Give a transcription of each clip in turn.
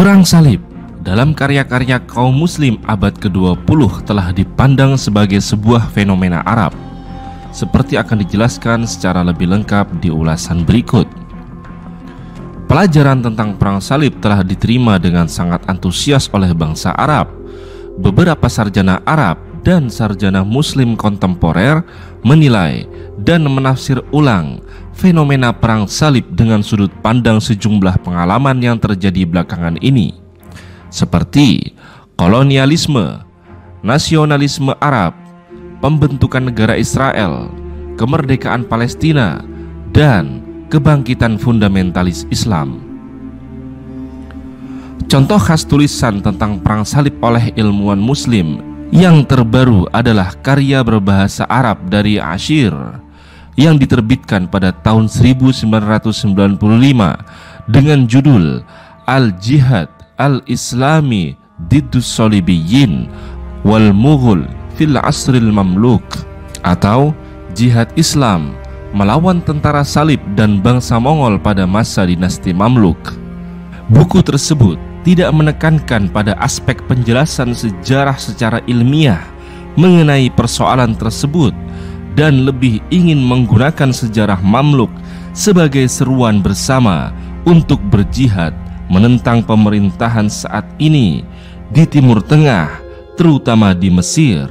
Perang salib dalam karya-karya kaum muslim abad ke-20 telah dipandang sebagai sebuah fenomena Arab, seperti akan dijelaskan secara lebih lengkap di ulasan berikut. Pelajaran tentang perang salib telah diterima dengan sangat antusias oleh bangsa Arab. Beberapa sarjana Arab dan sarjana muslim kontemporer menilai dan menafsir ulang fenomena perang salib dengan sudut pandang sejumlah pengalaman yang terjadi belakangan ini, seperti kolonialisme, nasionalisme Arab, pembentukan negara Israel, kemerdekaan Palestina, dan kebangkitan fundamentalis Islam. Contoh khas tulisan tentang perang salib oleh ilmuwan muslim yang terbaru adalah karya berbahasa Arab dari Ashir yang diterbitkan pada tahun 1995 dengan judul Al-Jihad Al-Islami Diddus Solibiyin Wal Mughul Fil Asril Mamluk, atau Jihad Islam melawan tentara salib dan bangsa Mongol pada masa dinasti Mamluk. Buku tersebut tidak menekankan pada aspek penjelasan sejarah secara ilmiah mengenai persoalan tersebut, dan lebih ingin menggunakan sejarah Mamluk sebagai seruan bersama untuk berjihad menentang pemerintahan saat ini di Timur Tengah, terutama di Mesir.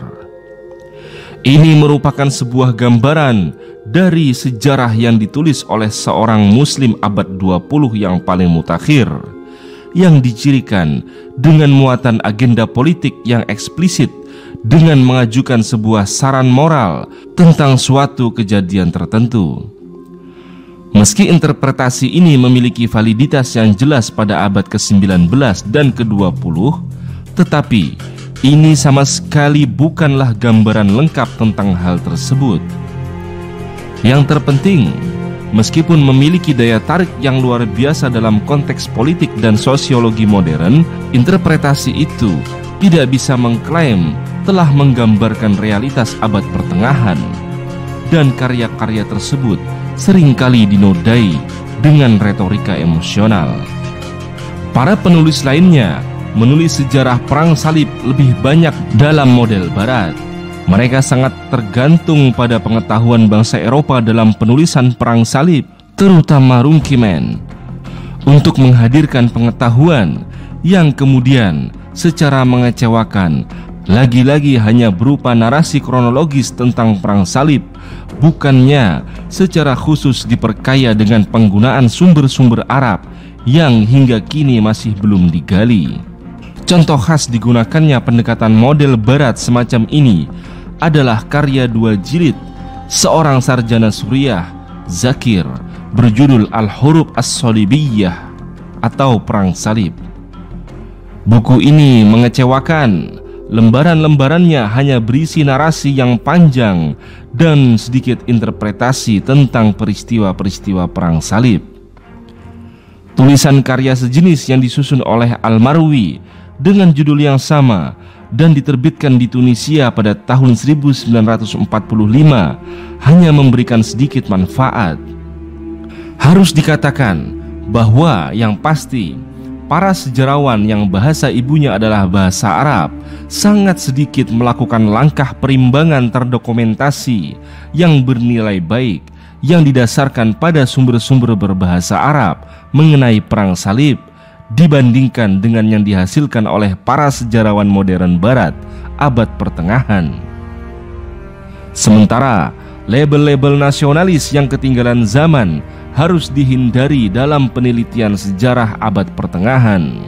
Ini merupakan sebuah gambaran dari sejarah yang ditulis oleh seorang muslim abad 20 yang paling mutakhir, yang dicirikan dengan muatan agenda politik yang eksplisit dengan mengajukan sebuah saran moral tentang suatu kejadian tertentu. Meski interpretasi ini memiliki validitas yang jelas pada abad ke-19 dan ke-20, tetapi ini sama sekali bukanlah gambaran lengkap tentang hal tersebut. Yang terpenting, meskipun memiliki daya tarik yang luar biasa dalam konteks politik dan sosiologi modern, interpretasi itu tidak bisa mengklaim telah menggambarkan realitas abad pertengahan, dan karya-karya tersebut seringkali dinodai dengan retorika emosional. Para penulis lainnya menulis sejarah perang salib lebih banyak dalam model barat. Mereka sangat tergantung pada pengetahuan bangsa Eropa dalam penulisan perang salib, terutama Runciman, untuk menghadirkan pengetahuan yang kemudian secara mengecewakan lagi-lagi hanya berupa narasi kronologis tentang perang salib, bukannya secara khusus diperkaya dengan penggunaan sumber-sumber Arab yang hingga kini masih belum digali. Contoh khas digunakannya pendekatan model barat semacam ini adalah karya 2 jilid seorang sarjana Suriah, Zakir, berjudul Al-Hurub As-Solibiyah atau Perang Salib. Buku ini mengecewakan. Lembaran-lembarannya hanya berisi narasi yang panjang dan sedikit interpretasi tentang peristiwa-peristiwa perang salib. Tulisan karya sejenis yang disusun oleh Al-Marwi dengan judul yang sama dan diterbitkan di Tunisia pada tahun 1945 hanya memberikan sedikit manfaat. Harus dikatakan bahwa yang pasti para sejarawan yang bahasa ibunya adalah bahasa Arab sangat sedikit melakukan langkah perimbangan terdokumentasi yang bernilai baik yang didasarkan pada sumber-sumber berbahasa Arab mengenai perang salib dibandingkan dengan yang dihasilkan oleh para sejarawan modern barat abad pertengahan. Sementara label-label nasionalis yang ketinggalan zaman harus dihindari dalam penelitian sejarah abad pertengahan.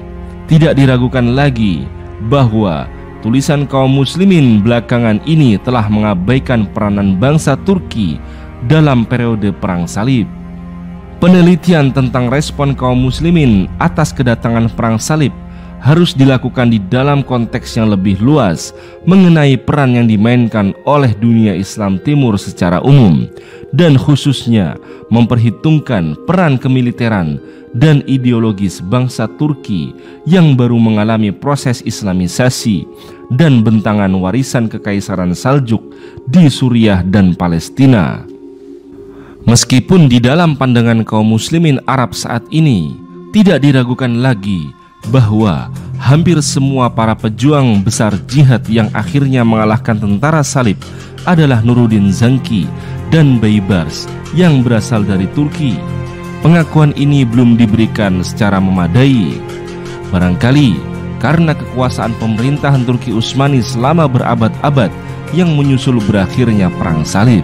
Tidak diragukan lagi bahwa tulisan kaum muslimin belakangan ini telah mengabaikan peranan bangsa Turki dalam periode perang salib. Penelitian tentang respon kaum muslimin atas kedatangan perang salib harus dilakukan di dalam konteks yang lebih luas mengenai peran yang dimainkan oleh dunia Islam Timur secara umum, dan khususnya memperhitungkan peran kemiliteran dan ideologis bangsa Turki yang baru mengalami proses Islamisasi dan bentangan warisan kekaisaran Saljuk di Suriah dan Palestina. Meskipun di dalam pandangan kaum muslimin Arab saat ini tidak diragukan lagi bahwa hampir semua para pejuang besar jihad yang akhirnya mengalahkan tentara salib adalah Nuruddin Zanki dan Baybars yang berasal dari Turki. Pengakuan ini belum diberikan secara memadai. Barangkali karena kekuasaan pemerintahan Turki Utsmani selama berabad-abad yang menyusul berakhirnya Perang Salib.